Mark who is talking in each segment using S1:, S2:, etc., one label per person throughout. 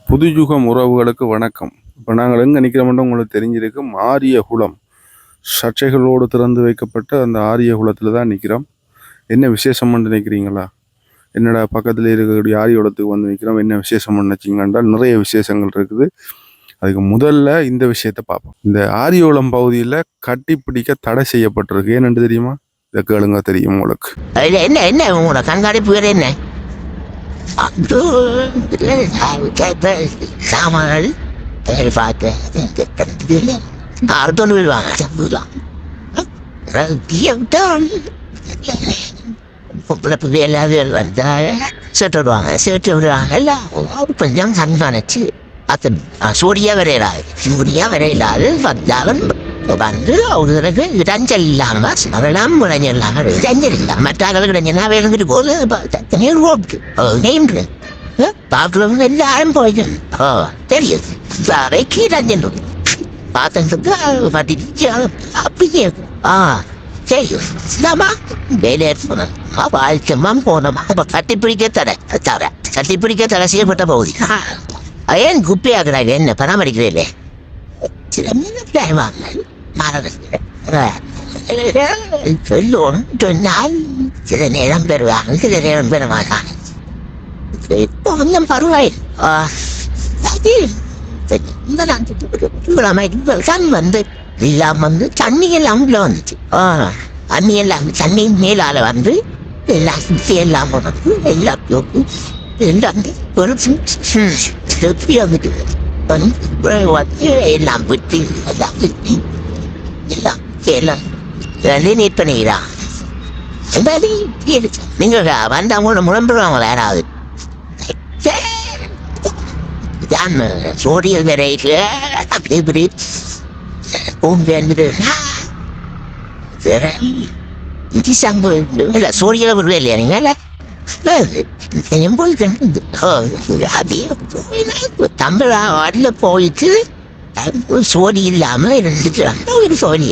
S1: புதுயுகம் உறவுகளுக்கு வணக்கம். இப்போ நாங்கள் எங்கே நிற்கிறோம்னு உங்களுக்கு தெரிஞ்சிருக்கும். ஆரிய குளம் சர்ச்சைகளோடு திறந்து வைக்கப்பட்ட அந்த ஆரிய குளத்தில் தான் நிற்கிறோம். என்ன விசேஷம்னு நினைக்கிறீங்களா? என்னடா பக்கத்தில் இருக்கக்கூடிய ஆரிய குளத்துக்கு வந்து நிற்கிறோம், என்ன விசேஷம்னு நினச்சிங்கன்றால் நிறைய விசேஷங்கள் இருக்குது. அதுக்கு முதல்ல இந்த விஷயத்தை பார்ப்போம். இந்த ஆரியகுளம் பகுதியில் கட்டிப்பிடிக்க தடை செய்யப்பட்டிருக்கு. ஏன்னு தெரியுமா? இதை கேளுங்க, தெரியும் உங்களுக்கு.
S2: என்ன என்ன உங்களோட கண்காணிப்பு வேறு என்ன? சாமான்கள் பார்த்து அடுத்தொன்று விடுவாங்க. எல்லாரும் வந்தால் சேட்டு விடுவாங்க. சேட்டு விடுவாங்க எல்லாம் கொஞ்சம் கண்காணிச்சு சூடியா வரையிலாது. சூடியா வரையிலாது வந்தாலும் வந்து அவங்களுக்கு இடைஞ்சல் இல்லாம அதெல்லாம் இடைஞ்சல் இடைஞ்சல் இல்லாம மற்ற அளவுக்கு இடைஞ்சல் வேணுங்கிட்டு போது தனியாக ரோட்டு நெய்ம்டு பார்க்குறவங்க எல்லாரும் போயிட்டு தெரியும் வரைக்கும் இடைஞ்சல் பார்த்ததுக்கு பட்டிச்சு அப்படியே தெரியும் இல்லாமா வேலையை போனோம் வாழ்க்கமா போனோமா கட்டிப்பிடிக்க தடை கட்டிப்பிடிக்க தடை செய்யப்பட்ட பகுதி. ஏன் குப்பையாக்குறாங்க? என்ன பராமரிக்கிறீங்களே? சில மீன் சொல்லுவோம் சொன்னால் சில நேரம் பெறுவாங்க, சில நேரம் பெற மாட்டாங்க. இப்போ கொஞ்சம் பரவாயில்லை. வந்து எல்லாம் வந்து தண்ணி எல்லாம் உள்ள வந்துச்சு. தண்ணி எல்லாம் தண்ணி மேலால வந்து எல்லாம் சுற்றி எல்லாம் வந்து எல்லாம் எல்லாம் எல்லாம் விட்டு எல்லாம் விட்டு எல்லாம் எல்லாம் நீட் பண்ணிக்கிறான். நீங்க வந்தவங்களோட முழம்புறாங்க யாராவது சோடியல் வெரைட்டி அப்படி இப்படி சோடியல விடுவே இல்லையா நீங்க? தமிழா வாட்டில் போயிட்டு சோடி இல்லாம இருந்துட்டு ஒரு சோடி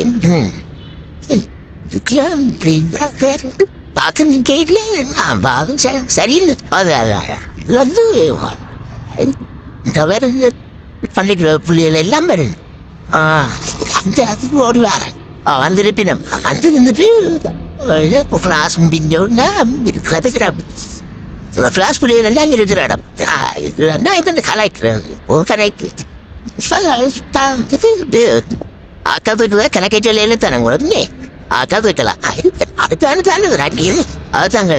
S2: பார்க்க கேட்கல. சரியில்லை. அது வந்து பள்ளிக்கூட பிள்ளைகள் எல்லாம் வருது. அந்த அதுக்கு ஓடுவாங்க. வந்திருப்பினம் வந்து இருந்துட்டு கிளாஸ் முடிஞ்சோன்னா கதைக்கிறான். கிளாஸ் பிள்ளைகள் எல்லாம் இருக்கிற இடம் இது கலாய்க்கிறது கலைக்கு அக்கா வீட்டுல கணக்கை சொல்ல தானே உடனே அக்கா வீட்டலாம் அதுக்கான தானே அதுதாங்க.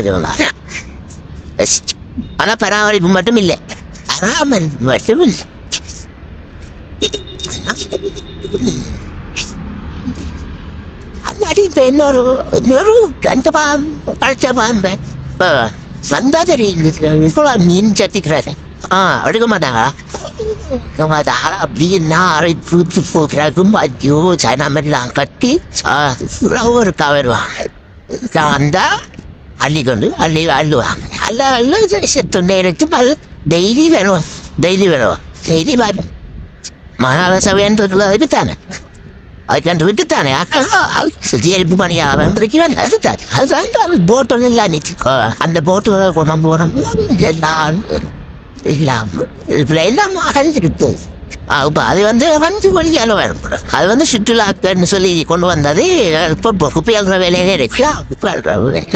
S2: ஆனா பராமரிப்பு மட்டும் இல்லை, பராமரிப்பு மட்டும் இல்லை. அல்லாடி இப்ப இன்னொரு ரெண்டு பழைச்ச பாம்பு வந்தா தெரியும் மீன் சத்திக்கிறாரு. எடுக்க மாட்டாங்களா? அப்படின்னா பூத்து போகிறாக்கும். ஐயோ சைனாமெல்லாம் கட்டி ஒரு வருவாங்க. வந்தா அள்ளி கொண்டு அள்ளுவாங்க. தொண்டையிட்டு அது டெய்லி வேணும் டெய்லி வரும். மகால சபையான்னு விட்டுத்தானே அது கண்டு விட்டுத்தானே சுத்திகரிப்பு பணியாக வந்திருக்கிறேன். அதுதான் போட்டு எல்லாம் நிச்சு அந்த போட்டு கொண்டு போனோம் எல்லாம் எல்லாம் அடைஞ்சிருக்கு. இப்போ அது வந்து வழியால வரும். அது வந்து சுற்றுலாக்கன்னு சொல்லி கொண்டு வந்தது. இப்போ குப்பையாளுற வேலையிலே இருக்கு.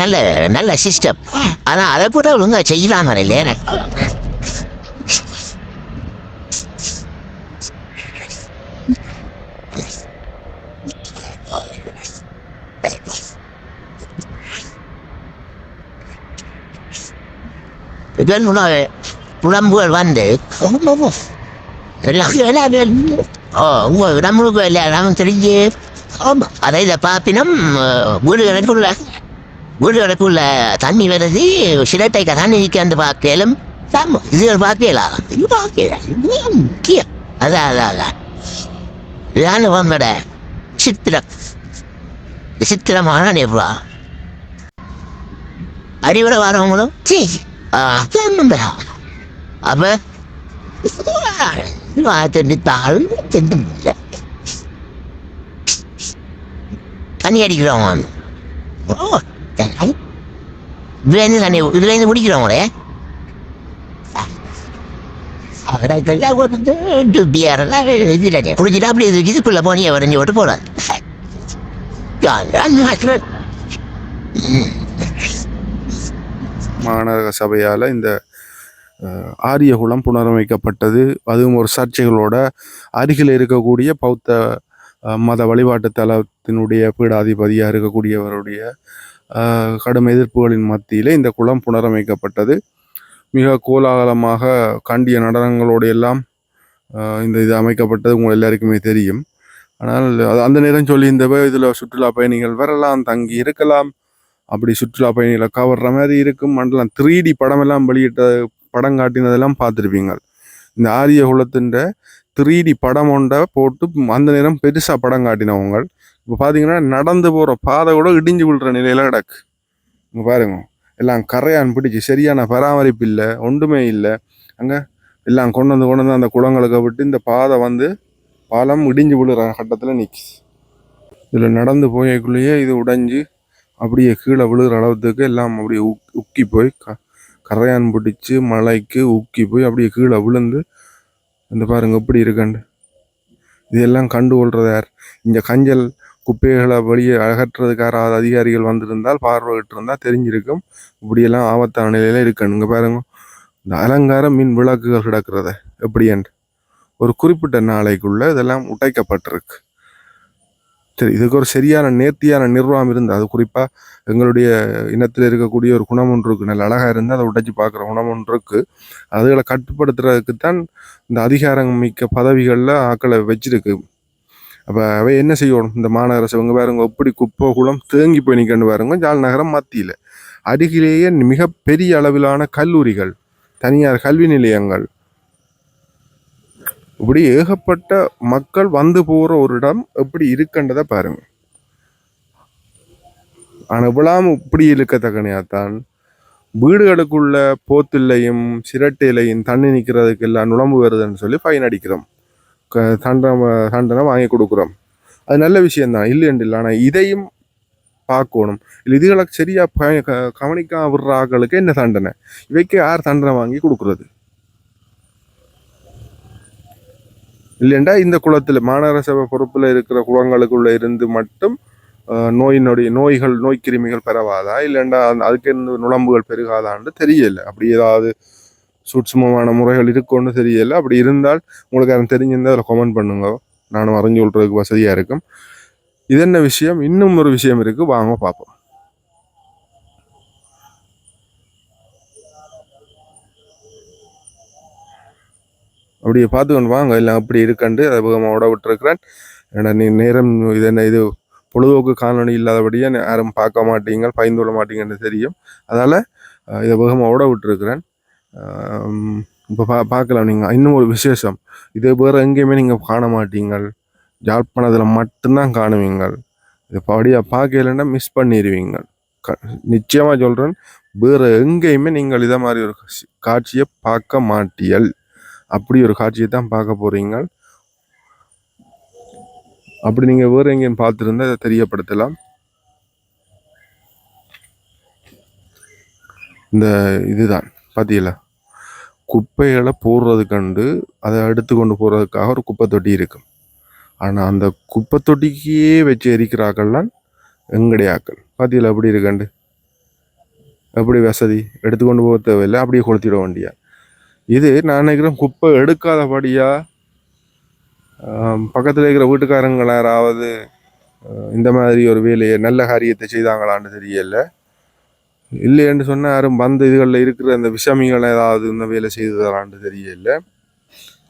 S2: நல்ல நல்ல சிஸ்டம். ஆனா அதை கூட ஒழுங்கா செய்யலாம் இல்லையா? உடம்புகள் வந்து உங்க உடம்புக்கு எல்லாம் தெரிஞ்சு அதை இதை பார்ப்பினும் வீடுகளுக்குள்ள தண்ணி வருது. சிலட்டை தண்ணி நிற்காந்து பார்க்கலும் இது பார்க்கலாம். இது பார்க்கலாம் முக்கியம். அதான் இதான் உங்களோட சித்திரமான நிர்வா அறிவுரை வரவங்களும் அப்ப தண்ணி அடிக்கிறோம். இதுல இருந்து குடிக்கிறோங்களே புரிஞ்சுட்டா அப்படி இதுக்குள்ள போனிய வரைஞ்சி விட்டு போறாரு.
S1: மாநகர சபையால் இந்த ஆரியகுளம் புனரமைக்கப்பட்டது. அதுவும் ஒரு சர்ச்சைகளோட அருகில் இருக்கக்கூடிய பௌத்த மத வழிபாட்டு தலத்தினுடைய பீடாதிபதியாக இருக்கக்கூடியவருடைய கடும் எதிர்ப்புகளின் மத்தியில் இந்த குளம் புனரமைக்கப்பட்டது. மிக கோலாகலமாக கண்டிய நடனங்களோடு எல்லாம் இந்த இது அமைக்கப்பட்டது உங்கள் எல்லாருக்குமே தெரியும். ஆனால் அந்த நேரம் சொல்லியிருந்தவ இதில் சுற்றுலா பயணிகள் வரலாம், தங்கி இருக்கலாம், அப்படி சுற்றுலா பயணிகளை கவர்ற மாதிரி இருக்கும். மண்டலம் 3D படமெல்லாம் வெளியிட்ட படம் காட்டினதெல்லாம் பார்த்துருப்பீங்க. இந்த ஆரியகுலத்தின் 3D படம் ஒன்றை போட்டு அந்த நேரம் பெருசாக படம் காட்டினவங்க இப்போ பார்த்தீங்கன்னா நடந்து போகிற பாதை கூட இடிஞ்சு விழுற நிலையில் கிடக்கு. இங்கே பாருங்க, எல்லாம் கரையான் பிடிச்சி சரியான பராமரிப்பு இல்லை, ஒன்றுமே இல்லை. அங்கே எல்லாம் கொண்டு வந்து அந்த குளங்களுக்கு விட்டு இந்த பாதை வந்து பாலம் இடிஞ்சு விழுற கட்டத்தில் நிற்கி. இதில் நடந்து போயக்குள்ளேயே இது உடைஞ்சு அப்படியே கீழே விழுகிற அளவுக்கு எல்லாம் அப்படியே உக்கி போய் கரையான் பிடிச்சி மலைக்கு உக்கி போய் அப்படியே கீழே விழுந்து இந்த பாருங்க எப்படி இருக்குண்டு. இதெல்லாம் கண்டுகொள்றது யார்? இந்த கஞ்சல் குப்பைகளை வெளியே அகற்றுறதுக்கு யாராவது அதிகாரிகள் வந்திருந்தால் பார்வையிட்டு இருந்தால் தெரிஞ்சிருக்கும் இப்படியெல்லாம் ஆபத்தான நிலையில இருக்கணும். இங்கே பாருங்க, இந்த அலங்கார மின் விளக்குகள் கிடக்கிறத எப்படி என்று ஒரு குறிப்பிட்ட நாளைக்குள்ள இதெல்லாம் உடைக்கப்பட்டிருக்கு. சரி, இதுக்கு ஒரு சரியான நேர்த்தியான நிர்வாகம் இருந்து, அது குறிப்பாக எங்களுடைய இனத்தில் இருக்கக்கூடிய ஒரு குணம் ஒன்று இருக்குது, நல்ல அழகாக இருந்து அதை உடைச்சி பார்க்குற குணம் ஒன்று இருக்குது. அதுகளை கட்டுப்படுத்துறதுக்கு தான் இந்த அதிகாரம் மிக்க பதவிகளில் ஆக்களை வச்சிருக்கு. அப்போ அவை என்ன செய்யணும்? இந்த மாநகர சபைங்க பாருங்க எப்படி குப்பை குளம் தேங்கி போய் நிற்கண்டு பாருங்க. ஜாழ் நகரம் மத்தியில் அருகிலேயே மிகப்பெரிய அளவிலான கல்லூரிகள், தனியார் கல்வி நிலையங்கள், இப்படி ஏகப்பட்ட மக்கள் வந்து போகிற ஒரு இடம் எப்படி இருக்குன்றதை பாருங்க. ஆனால் இவ்வளவு இப்படி இருக்கத்தக்கனையாத்தான் வீடுகளுக்குள்ள போத்தில்லையும் சிரட்டையிலையும் தண்ணி நிற்கிறதுக்கு எல்லாம் நுழம்பு வருதுன்னு சொல்லி ஃபைன் அடிக்கிறோம், தண்டனை வாங்கி கொடுக்குறோம். அது நல்ல விஷயம்தான், இல்லைன்னு இல்லை. ஆனால் இதையும் பார்க்கணும். இல்லை இதுகளுக்கு சரியாக கவனிக்காம விடுற ஆக்களுக்கு என்ன தண்டனை? இவைக்கு யார் தண்டனை வாங்கி கொடுக்குறது? இல்லைண்டா இந்த குளத்தில் மாநகர சபை பொறுப்பில் இருக்கிற குளங்களுக்குள்ள இருந்து மட்டும் நோய் கிருமிகள் பெறவாதா, இல்லைண்டா அதுக்கு நுழம்புகள் பெருகாதான்னு தெரியல. அப்படி ஏதாவது சூட்சுமமான முறைகள் இருக்குன்னு தெரியல. அப்படி இருந்தால் உங்களுக்கு யாரும் தெரிஞ்சிருந்தால் அதில் கமெண்ட் பண்ணுங்க, நானும் அறிஞ்சு கொள்றதுக்கு வசதியாக இருக்கும். இது என்ன விஷயம்? இன்னும் ஒரு விஷயம் இருக்கு, வாங்க பார்ப்போம். அப்படியே பார்த்துக்கொண்டு வாங்க எல்லாம் அப்படி இருக்கண்டு அதை வேகமாக விட்டுருக்கிறேன். ஏன்னா நீ நேரம் இது என்ன இது பொழுதுபோக்கு காணொலி இல்லாதபடியே யாரும் பார்க்க மாட்டீங்க, பயந்து கொள்ள மாட்டீங்கன்னு தெரியும். அதனால் இதை வேகமாக விட்டுருக்கிறேன். இப்போ பார்க்கலாம். நீங்கள் இன்னும் ஒரு விசேஷம், இது வேறு எங்கேயுமே நீங்கள் காண மாட்டீங்கள், யாழ்ப்பாணத்தில் மட்டும்தான் காணுவீங்க. இதை படியாக பார்க்கலன்னா மிஸ் பண்ணிடுவீங்க. நிச்சயமாக சொல்கிறேன், வேறு எங்கேயுமே நீங்கள் இதை மாதிரி ஒரு காட்சியை பார்க்க மாட்டீர்கள். அப்படி ஒரு காட்சியை தான் பார்க்க போகிறீங்க. அப்படி நீங்கள் வேறு எங்கேயும் பார்த்துருந்தா இதை தெரியப்படுத்தலாம். இந்த இதுதான் பார்த்தீங்களா, குப்பைகளை போடுறதுக்கண்டு அதை எடுத்து கொண்டு போகிறதுக்காக ஒரு குப்பை தொட்டி இருக்கும். ஆனால் அந்த குப்பை தொட்டிக்கே வச்சு எரிக்கிறாக்கள்லாம் எங்கடையாக்கள். பார்த்தீங்களா எப்படி இருக்கண்டு, எப்படி வசதி, எடுத்துக்கொண்டு போக தேவையில்லை, அப்படியே கொளுத்திட வேண்டியா. இது நான் நினைக்கிறேன் குப்பை எடுக்காதபடியா பக்கத்தில் இருக்கிற வீட்டுக்காரங்க யாராவது இந்த மாதிரி ஒரு வேலையை நல்ல காரியத்தை செய்தாங்களான்னு தெரியல. இல்லைன்னு சொன்னால் யாரும் வந்து இதுகளில் இருக்கிற அந்த விஷமிகளை ஏதாவது இந்த வேலை செய்ததான்னு தெரியல.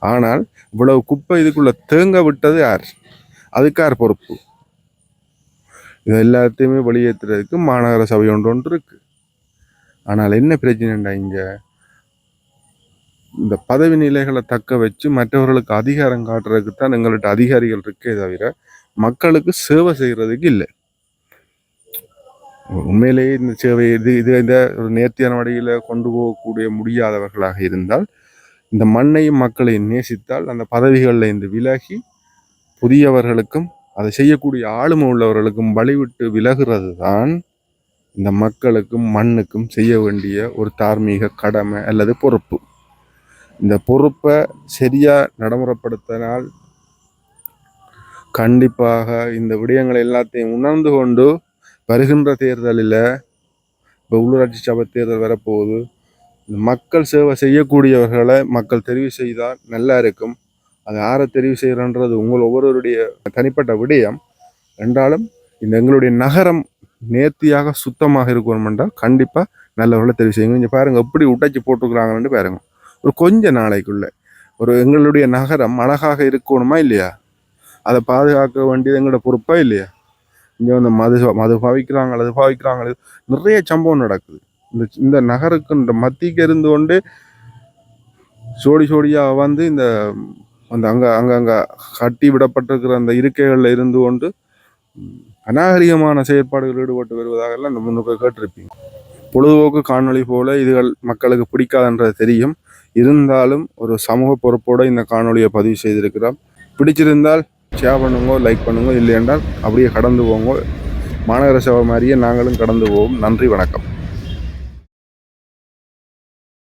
S1: ஆனால் இவ்வளவு குப்பை இதுக்குள்ள தேங்க விட்டது யார்? அதுக்கு யார் பொறுப்பு? இது எல்லாத்தையுமே வெளியேற்றுறதுக்கு மாநகர சபை ஒன்று இருக்கு. ஆனால் என்ன பிரச்சனைண்டா, இங்கே இந்த பதவி நிலைகளை தக்க வச்சு மற்றவர்களுக்கு அதிகாரம் காட்டுறதுக்கு தான் எங்கள்கிட்ட அதிகாரிகள் இருக்கே தவிர மக்களுக்கு சேவை செய்கிறதுக்கு இல்லை. உண்மையிலேயே இந்த சேவை இந்த ஒரு நேர்த்தியான வழியில் கொண்டு போகக்கூடிய முடியாதவர்களாக இருந்தால், இந்த மண்ணையும் மக்களையும் நேசித்தால், அந்த பதவிகளில் இருந்து விலகி புதியவர்களுக்கும் அதை செய்யக்கூடிய ஆளுமை உள்ளவர்களுக்கும் வழிவிட்டு விலகிறது தான் இந்த மக்களுக்கும் மண்ணுக்கும் செய்ய வேண்டிய ஒரு தார்மீக கடமை அல்லது பொறுப்பு. இந்த பொறுப்பை சரியாக நடைமுறைப்படுத்தினால் கண்டிப்பாக இந்த விடயங்களை எல்லாத்தையும் உணர்ந்து கொண்டு வருகின்ற தேர்தலில் இப்போ உள்ளூராட்சி சபை தேர்தல் வரப்போகுது, மக்கள் சேவை செய்யக்கூடியவர்களை மக்கள் தெரிவு செய்தால் நல்லா இருக்கும். அது யாரை தெரிவு செய்கிறன்றது உங்கள் ஒவ்வொருவருடைய தனிப்பட்ட விடயம் என்றாலும் இந்த எங்களுடைய நகரம் நேர்த்தியாக சுத்தமாக இருக்கணும் என்றால் கண்டிப்பாக நல்லவர்களை தெரிவு செய்யுங்க. இங்கே பாருங்கள் எப்படி உடைச்சி போட்டுக்கிறாங்கன்னு பாருங்க. ஒரு கொஞ்ச நாளைக்குள்ள ஒரு எங்களுடைய நகரம் அழகாக இருக்கணுமா இல்லையா, அதை பாதுகாக்க வேண்டியது எங்களோட பொறுப்பா இல்லையா? இங்கே வந்து மது பாவிக்கிறாங்க, அது பாவிக்கிறாங்க, நிறைய சம்பவம் நடக்குது. இந்த நகருக்கு இந்த மத்திக்கு இருந்து கொண்டு சோடியாக வந்து இந்த அந்த அங்கே கட்டி விடப்பட்டிருக்கிற அந்த இருக்கைகளில் இருந்து கொண்டு அநாகரிகமான செயற்பாடுகள் ஈடுபட்டு வருவதாகலாம் இந்த முன்னுக்கு கேட்டிருப்பீங்க. பொழுதுபோக்கு காணொளி போல இதுகள் மக்களுக்கு பிடிக்காதுன்றது தெரியும். இருந்தாலும் ஒரு சமூக பொறுப்போடு இந்த காணொலியை பதிவு செய்திருக்கிறோம். பிடிச்சிருந்தால் ஷேர் பண்ணுங்க, லைக் பண்ணுங்க. இல்லை என்றால் அப்படியே கடந்து போங்க. மாநகர சபை மாதிரியே நாங்களும் கடந்து போவோம். நன்றி, வணக்கம்.